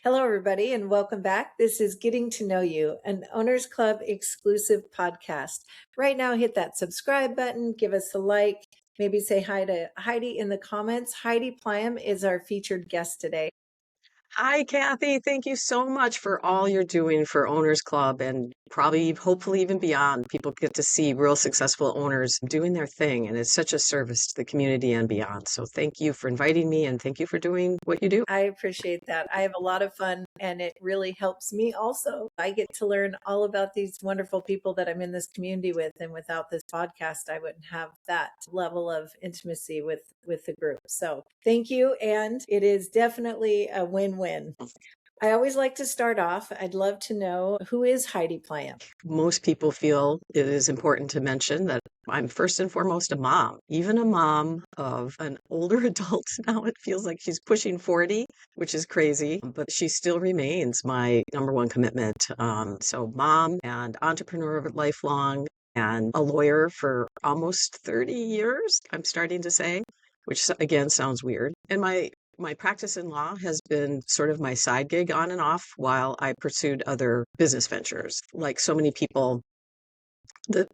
Hello, everybody, and welcome back. This is Getting to Know You, an Owners Club exclusive podcast. Right now, hit that subscribe button, give us a like, maybe say hi to Heidi in the comments. Heidi Pliam is our featured guest today. Hi, Kathie. Thank you so much for all you're doing for Owners Club and probably, hopefully, even beyond. People get to see real successful owners doing their thing, and it's such a service to the community and beyond. So, thank you for inviting me and thank you for doing what you do. I appreciate that. I have a lot of fun and it really helps me also. I get to learn all about these wonderful people that I'm in this community with. And without this podcast, I wouldn't have that level of intimacy with the group. So thank you. And it is definitely a win-win. I always like to start off. I'd love to know, who is Heidi Pliam? Most people feel it is important to mention that I'm first and foremost a mom, even a mom of an older adult. Now it feels like she's pushing 40, which is crazy, but she still remains my number one commitment. So, mom and entrepreneur lifelong, and a lawyer for almost 30 years, I'm starting to say, which again sounds weird. And my practice in law has been sort of my side gig on and off while I pursued other business ventures. Like so many people that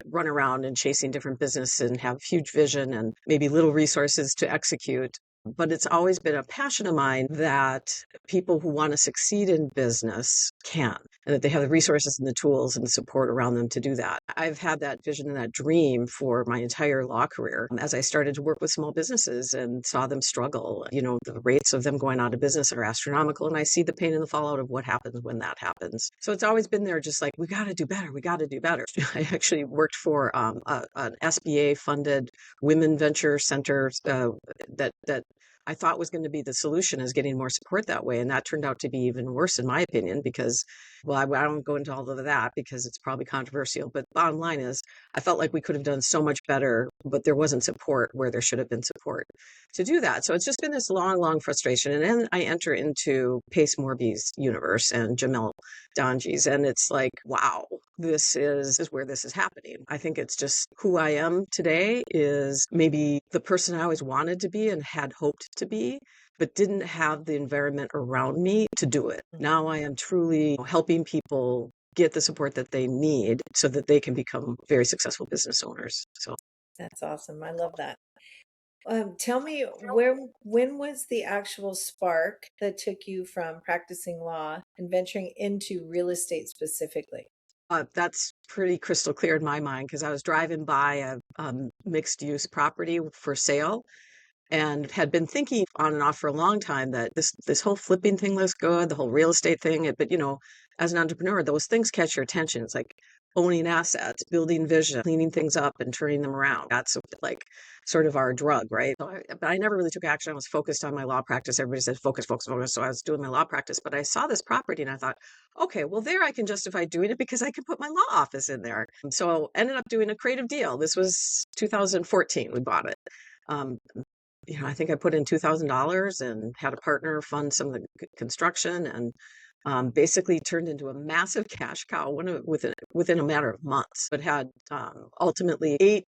run around and chasing different business and have huge vision and maybe little resources to execute. But it's always been a passion of mine that people who want to succeed in business can, and that they have the resources and the tools and the support around them to do that. I've had that vision and that dream for my entire law career as I started to work with small businesses and saw them struggle. You know, the rates of them going out of business are astronomical, and I see the pain and the fallout of what happens when that happens. So it's always been there, just like, we got to do better. We got to do better. I actually worked for an SBA funded women venture center that I thought was going to be the solution, is getting more support that way. And that turned out to be even worse, in my opinion, because, well, I don't go into all of that because it's probably controversial. But bottom line is, I felt like we could have done so much better, but there wasn't support where there should have been support to do that. So it's just been this long, long frustration. And then I enter into Pace Morby's universe and Jamil Donji's, and it's like, wow, this is where this is happening. I think it's just who I am today is maybe the person I always wanted to be and had hoped to be, but didn't have the environment around me to do it. Now I am truly helping people get the support that they need so that they can become very successful business owners. So That's awesome. I love that. Tell me, when was the actual spark that took you from practicing law and venturing into real estate specifically? that's pretty crystal clear in my mind, because I was driving by a mixed use property for sale and had been thinking on and off for a long time that this whole flipping thing looks good, the whole real estate thing. But as an entrepreneur, those things catch your attention. It's like owning assets, building vision, cleaning things up, and turning them around. That's like sort of our drug, right? But I never really took action. I was focused on my law practice. Everybody said focus, focus, focus. So I was doing my law practice, but I saw this property and I thought, okay, well, there I can justify doing it because I can put my law office in there. So ended up doing a creative deal. This was 2014. We bought it. Um, I think I put in $2,000 and had a partner fund some of the construction, and basically turned into a massive cash cow within a matter of months, but had ultimately eight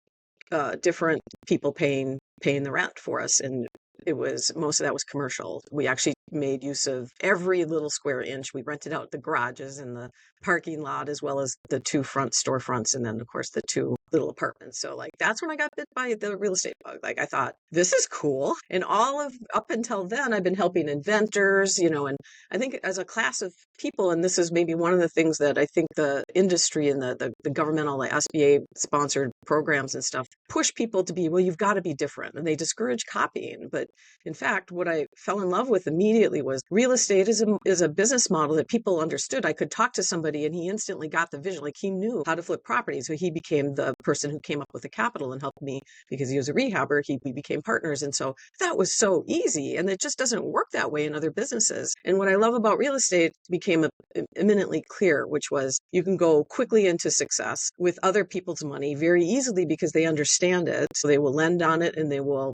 different people paying the rent for us. And most of that was commercial. We actually made use of every little square inch. We rented out the garages and the parking lot, as well as the two front storefronts, and then of course the two little apartments. So like that's when I got bit by the real estate bug. Like I thought, this is cool. And all of up until then I've been helping inventors, and I think as a class of people, and this is maybe one of the things that I think the industry and the governmental, like SBA sponsored programs and stuff, push people to be, well, you've got to be different, and they discourage copying. But in fact, what I fell in love with immediately was real estate is a business model that people understood. I could talk to somebody and he instantly got the vision. Like he knew how to flip property. So he became the person who came up with the capital and helped me because he was a rehabber. We became partners. And so that was so easy. And it just doesn't work that way in other businesses. And what I love about real estate became eminently clear, which was you can go quickly into success with other people's money very easily because they understand it. So they will lend on it and they will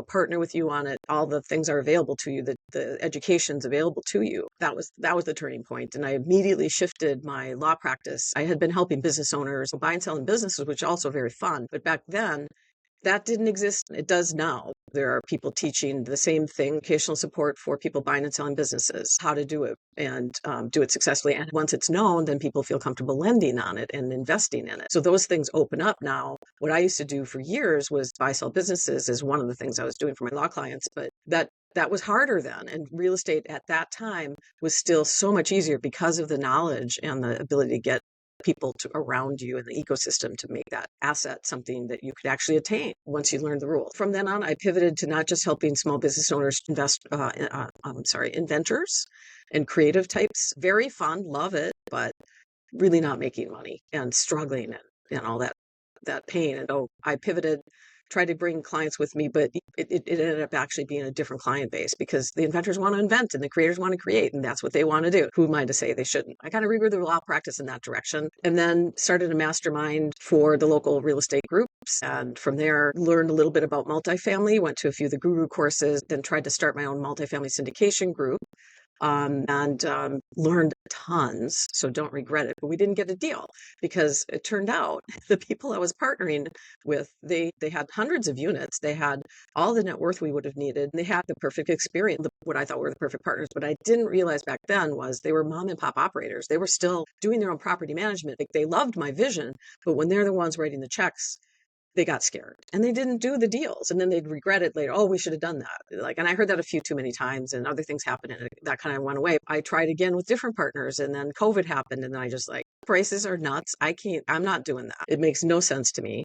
partner with you on it. All the things are available to you, the education's available to you. That was the turning point. And I immediately shifted my law practice. I had been helping business owners buy and sell in businesses, which is also very fun. But back then, that didn't exist. It does now. There are people teaching the same thing, vocational support for people buying and selling businesses, how to do it and do it successfully. And once it's known, then people feel comfortable lending on it and investing in it. So those things open up now. What I used to do for years was buy, sell businesses is one of the things I was doing for my law clients, but that was harder then. And real estate at that time was still so much easier because of the knowledge and the ability to get people around you in the ecosystem to make that asset something that you could actually attain once you learned the rules. From then on, I pivoted to not just helping small business owners inventors and creative types. Very fun, love it, but really not making money and struggling and all that pain. And I pivoted, tried to bring clients with me, but it ended up actually being a different client base because the inventors want to invent and the creators want to create, and that's what they want to do. Who am I to say they shouldn't? I kind of regrouped the law practice in that direction and then started a mastermind for the local real estate groups. And from there, learned a little bit about multifamily, went to a few of the guru courses, then tried to start my own multifamily syndication group. And learned tons, so don't regret it. But we didn't get a deal because it turned out the people I was partnering with, they had hundreds of units. They had all the net worth we would have needed. They had the perfect experience, what I thought were the perfect partners. What I didn't realize back then was they were mom and pop operators. They were still doing their own property management. They loved my vision, but when they're the ones writing the checks, they got scared and they didn't do the deals. And then they'd regret it later. Oh, we should have done that. And I heard that a few too many times and other things happened and that kind of went away. I tried again with different partners and then COVID happened. And then I just prices are nuts. I'm not doing that. It makes no sense to me.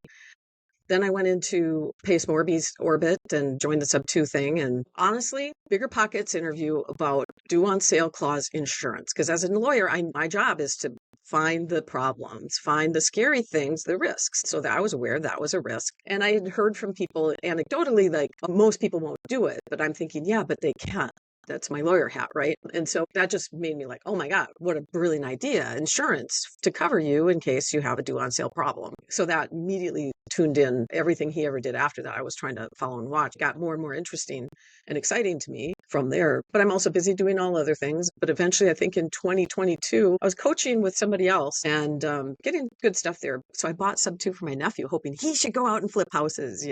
Then I went into Pace Morby's orbit and joined the Sub2 thing. And honestly, Bigger Pockets interview about due on sale clause insurance. Because as a lawyer, my job is to find the problems, find the scary things, the risks. So that I was aware that was a risk. And I had heard from people anecdotally, most people won't do it. But I'm thinking, yeah, but they can. That's my lawyer hat, right? And so that just made me oh my God, what a brilliant idea. Insurance to cover you in case you have a due on sale problem. So that immediately tuned in. Everything he ever did after that, I was trying to follow and watch. Got more and more interesting and exciting to me from there. But I'm also busy doing all other things. But eventually, I think in 2022, I was coaching with somebody else and getting good stuff there. So I bought Sub2 for my nephew, hoping he should go out and flip houses,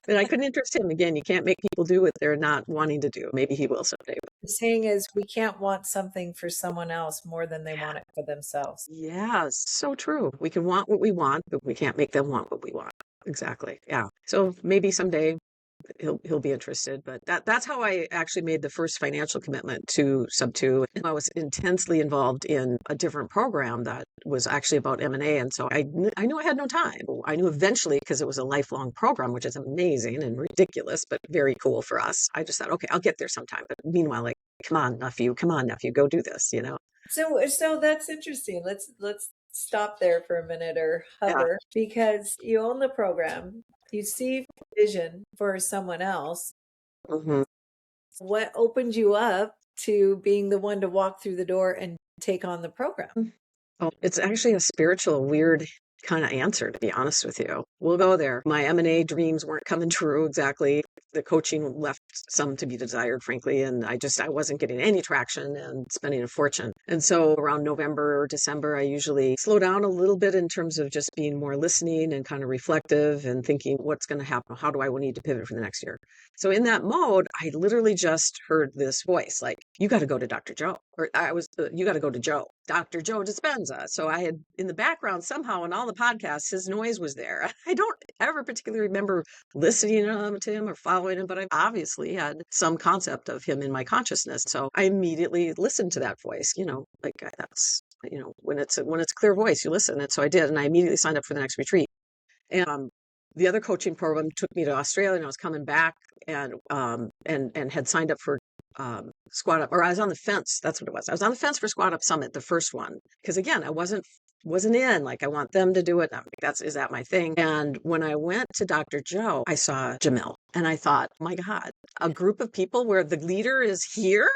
But I couldn't interest him. Again, you can't make people do what they're not wanting to do. Maybe he will someday. The saying is, we can't want something for someone else more than they want it for themselves. Yes, so true. We can want what we want, but we can't make them want what we want. Exactly. Yeah. So maybe someday he'll be interested, but that's how I actually made the first financial commitment to Sub2. I was intensely involved in a different program that was actually about M&A, and so I knew I had no time. I knew eventually, because it was a lifelong program, which is amazing and ridiculous, but very cool for us. I just thought, okay, I'll get there sometime. But meanwhile, come on, nephew, go do this, So that's interesting. Let's stop there for a minute or hover, because you own the program, you see vision for someone else. Mm-hmm. What opened you up to being the one to walk through the door and take on the program? Oh, it's actually a spiritual, weird kind of answer, to be honest with you. We'll go there. My M&A dreams weren't coming true exactly. The coaching left some to be desired, frankly, and I wasn't getting any traction and spending a fortune. And so around November or December, I usually slow down a little bit in terms of just being more listening and kind of reflective and thinking, what's going to happen? How do I need to pivot for the next year? So in that mode, I literally just heard this voice, you got to go to Dr. Joe, or you got to go to Joe, Dr. Joe Dispenza. So I had in the background somehow in all the podcasts, his noise was there. I don't ever particularly remember listening to him or following him, but I obviously had some concept of him in my consciousness. So I immediately listened to that voice, that's, when it's a clear voice, you listen. And so I did. And I immediately signed up for the next retreat. And the other coaching program took me to Australia, and I was coming back and had signed up for Squat Up, or I was on the fence. That's what it was. I was on the fence for Squat Up Summit, the first one, because again, I wasn't in. I want them to do it. Is that my thing? And when I went to Dr. Joe, I saw Jamil, and I thought, oh my God, a group of people where the leader is here?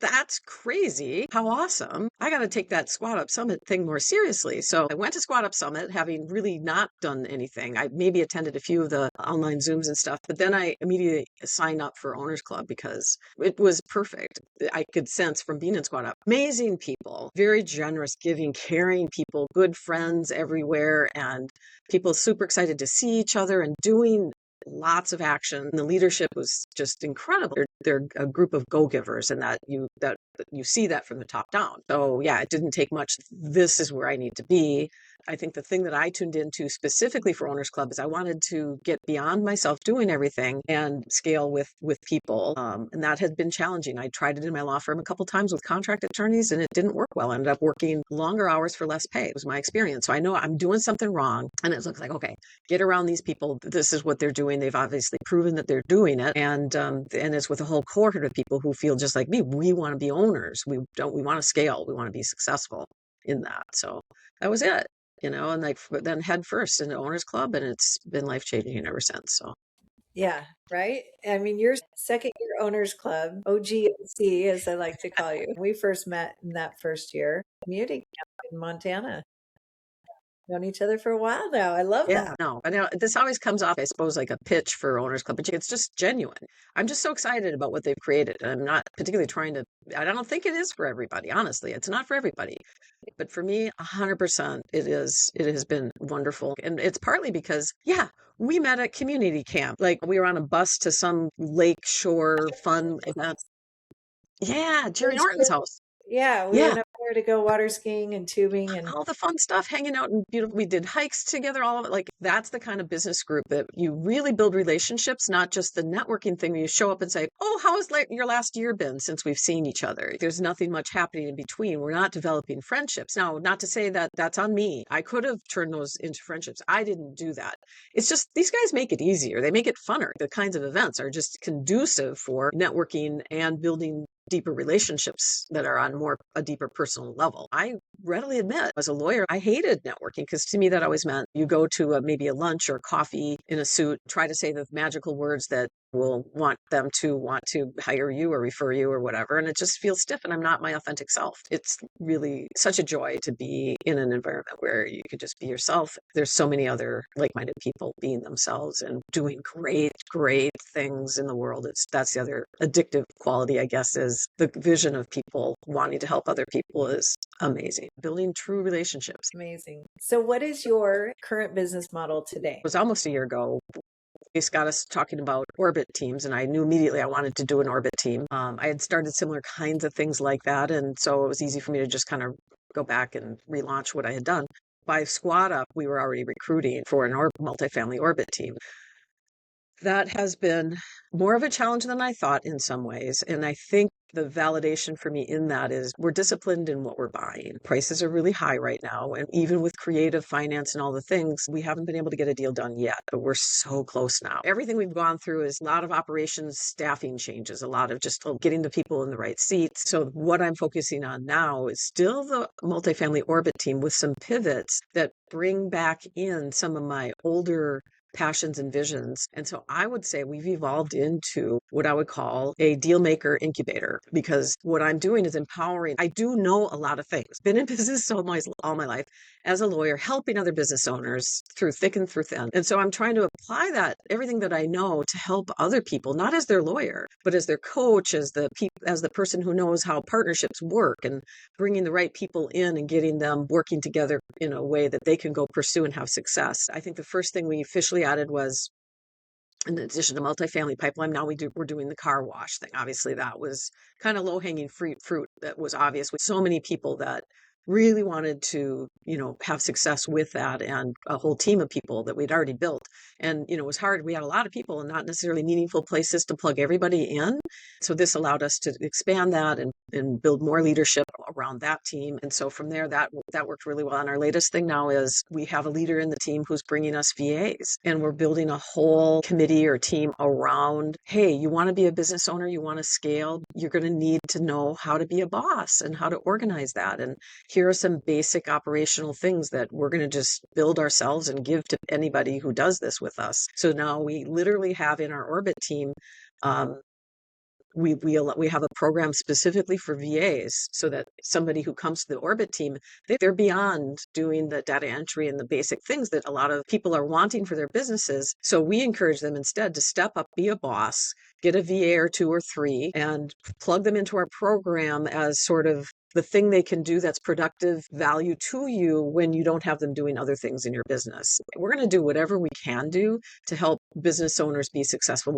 That's crazy. How awesome. I got to take that Squat Up Summit thing more seriously. So I went to Squat Up Summit, having really not done anything. I maybe attended a few of the online Zooms and stuff, but then I immediately signed up for Owners Club because it was perfect. I could sense from being in Squat Up, amazing people, very generous, giving, caring people, good friends everywhere, and people super excited to see each other and doing lots of action. And the leadership was just incredible. They're a group of go-givers, and that you see that from the top down. So yeah, it didn't take much. This is where I need to be. I think the thing that I tuned into specifically for Owners Club is I wanted to get beyond myself doing everything and scale with people. And that had been challenging. I tried it in my law firm a couple times with contract attorneys, and it didn't work well. I ended up working longer hours for less pay. It was my experience. So I know I'm doing something wrong. And it looks like, okay, get around these people. This is what they're doing. They've obviously proven that they're doing it. And it's with a whole cohort of people who feel just like me. We want to be owners. We want to scale. We want to be successful in that. So that was it. And then head first into Owners Club, and it's been life-changing ever since. So yeah, right. I mean, you're second year Owners Club, OGOC, as I like to call you. We first met in that first year, commuting in Montana. Known each other for a while now. I love yeah, that. no, I know this always comes off, I suppose, like a pitch for Owners Club, but it's just genuine. I'm just so excited about what they've created. And I'm not particularly trying to, I don't think it is for everybody, honestly. It's not for everybody. But for me, 100%, it is. It has been wonderful. And it's partly because, yeah, we met at community camp. Like we were on a bus to some lake shore fun event. Yeah, Jerry Norton's house. Yeah, we Yeah, went up there to go water skiing and tubing and all the fun stuff, hanging out and beautiful. We did hikes together, all of it. Like that's the kind of business group that you really build relationships, not just the networking thing where you show up and say, oh, how has your last year been since we've seen each other? There's nothing much happening in between. We're not developing friendships. Now, not to say that that's on me. I could have turned those into friendships. I didn't do that. It's just these guys make it easier. They make it funner. The kinds of events are just conducive for networking and building deeper relationships that are on a deeper personal level. I readily admit, as a lawyer, I hated networking because to me that always meant you go to maybe a lunch or coffee in a suit, try to say the magical words that will want them to want to hire you or refer you or whatever. And it just feels stiff and I'm not my authentic self. It's really such a joy to be in an environment where you could just be yourself. There's so many other like-minded people being themselves and doing great, great things in the world. That's the other addictive quality, I guess, is the vision of people wanting to help other people is amazing. Building true relationships. amazing. So what is your current business model today? It was almost a year ago. It's got us talking about orbit teams, and I knew immediately I wanted to do an orbit team. I had started similar kinds of things like that, and so it was easy for me to just kind of go back and relaunch what I had done. By Squad Up, we were already recruiting for an multifamily orbit team. That has been more of a challenge than I thought in some ways. And I think the validation for me in that is we're disciplined in what we're buying. Prices are really high right now. And even with creative finance and all the things, we haven't been able to get a deal done yet, but we're so close now. Everything we've gone through is a lot of operations staffing changes, a lot of just getting the people in the right seats. So what I'm focusing on now is still the multifamily orbit team with some pivots that bring back in some of my older passions and visions. And so I would say we've evolved into what I would call a deal maker incubator, because what I'm doing is empowering. I do know a lot of things, been in business all my life as a lawyer, helping other business owners through thick and through thin. And so I'm trying to apply that, everything that I know, to help other people, not as their lawyer, but as their coach, as the person who knows how partnerships work and bringing the right people in and getting them working together in a way that they can go pursue and have success. I think the first thing we officially added was, in addition to multifamily pipeline, now we're doing the car wash thing. Obviously, that was kind of low-hanging fruit that was obvious with so many people that really wanted to, have success with that, and a whole team of people that we'd already built. And, it was hard. We had a lot of people and not necessarily meaningful places to plug everybody in. So this allowed us to expand that and build more leadership around that team. And so from there, that worked really well. And our latest thing now is we have a leader in the team who's bringing us VAs, and we're building a whole committee or team around, hey, you want to be a business owner, you want to scale, you're going to need to know how to be a boss and how to organize that. And here are some basic operational things that we're going to just build ourselves and give to anybody who does this with us. So now we literally have in our orbit team, we have a program specifically for VAs, so that somebody who comes to the orbit team, they're beyond doing the data entry and the basic things that a lot of people are wanting for their businesses. So we encourage them instead to step up, be a boss, get a VA or two or three, and plug them into our program as sort of the thing they can do that's productive value to you when you don't have them doing other things in your business. We're going to do whatever we can do to help business owners be successful,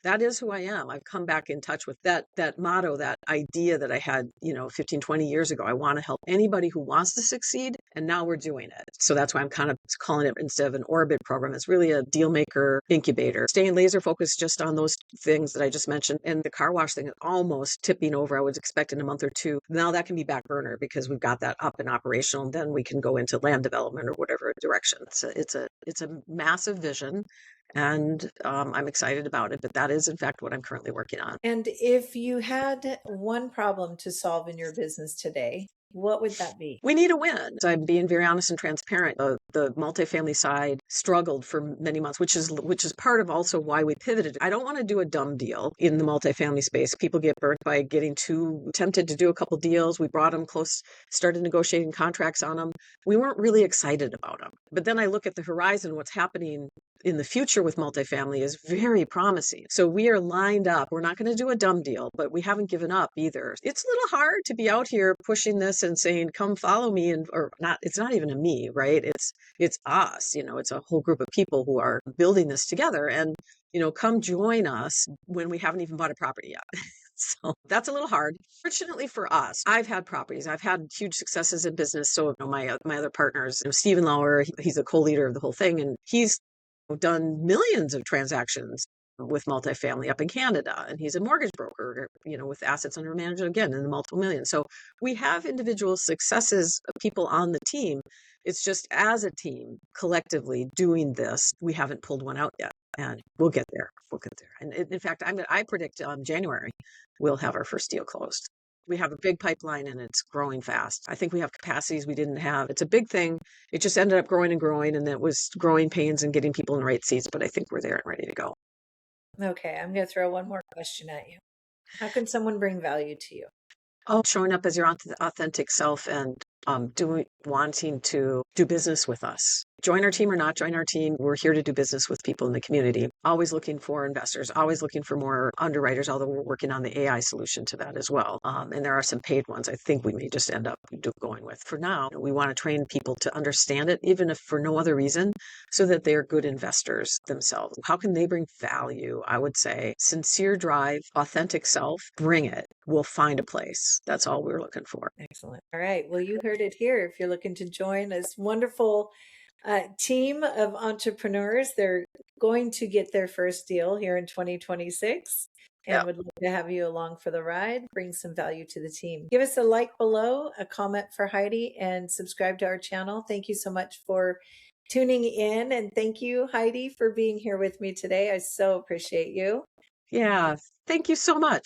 that is who I am. I've come back in touch with that motto, that idea that I had, 15, 20 years ago. I want to help anybody who wants to succeed. And now we're doing it. So that's why I'm kind of calling it, instead of an orbit program, it's really a deal maker incubator, staying laser focused just on those things that I just mentioned. And the car wash thing is almost tipping over. I was expecting a month or two. Now that can be back burner because we've got that up and operational. And then we can go into land development or whatever direction. It's a massive vision. And I'm excited about it. But that is, in fact, what I'm currently working on. And if you had one problem to solve in your business today, what would that be? We need a win. So I'm being very honest and transparent. The multifamily side struggled for many months, which is part of also why we pivoted. I don't want to do a dumb deal in the multifamily space. People get burnt by getting too tempted to do a couple deals. We brought them close, started negotiating contracts on them. We weren't really excited about them. But then I look at the horizon, what's happening in the future with multifamily is very promising. So we are lined up. We're not going to do a dumb deal, but we haven't given up either. It's a little hard to be out here pushing this and saying, come follow me, or not. It's not even a me, right? It's us, it's a whole group of people who are building this together, and, come join us when we haven't even bought a property yet. So that's a little hard. Fortunately for us, I've had properties. I've had huge successes in business. So my other partners, Stephen Lauer, he's a co-leader of the whole thing, and he's done millions of transactions with multifamily up in Canada. And he's a mortgage broker, with assets under management, again, in the multiple millions. So we have individual successes of people on the team. It's just, as a team, collectively doing this, we haven't pulled one out yet. And we'll get there. We'll get there. And in fact, I predict January, we'll have our first deal closed. We have a big pipeline and it's growing fast. I think we have capacities we didn't have. It's a big thing. It just ended up growing and growing, and it was growing pains and getting people in the right seats. But I think we're there and ready to go. Okay, I'm going to throw one more question at you. How can someone bring value to you? Oh, showing up as your authentic self and wanting to do business with us. Join our team or not join our team, we're here to do business with people in the community. Always looking for investors, always looking for more underwriters, although we're working on the AI solution to that as well. And there are some paid ones I think we may just end up going with. For now, we want to train people to understand it, even if for no other reason, so that they're good investors themselves. How can they bring value? I would say sincere drive, authentic self, bring it. We'll find a place. That's all we're looking for. Excellent. All right. Well, you heard it here. If you're looking to join this wonderful team of entrepreneurs, they're going to get their first deal here in 2026, and would love to have you along for the ride. Bring some value to the team. Give us a like below, a comment for Heidi, and subscribe to our channel. Thank you so much for tuning in. And thank you, Heidi, for being here with me today. I so appreciate you. Yeah. Thank you so much.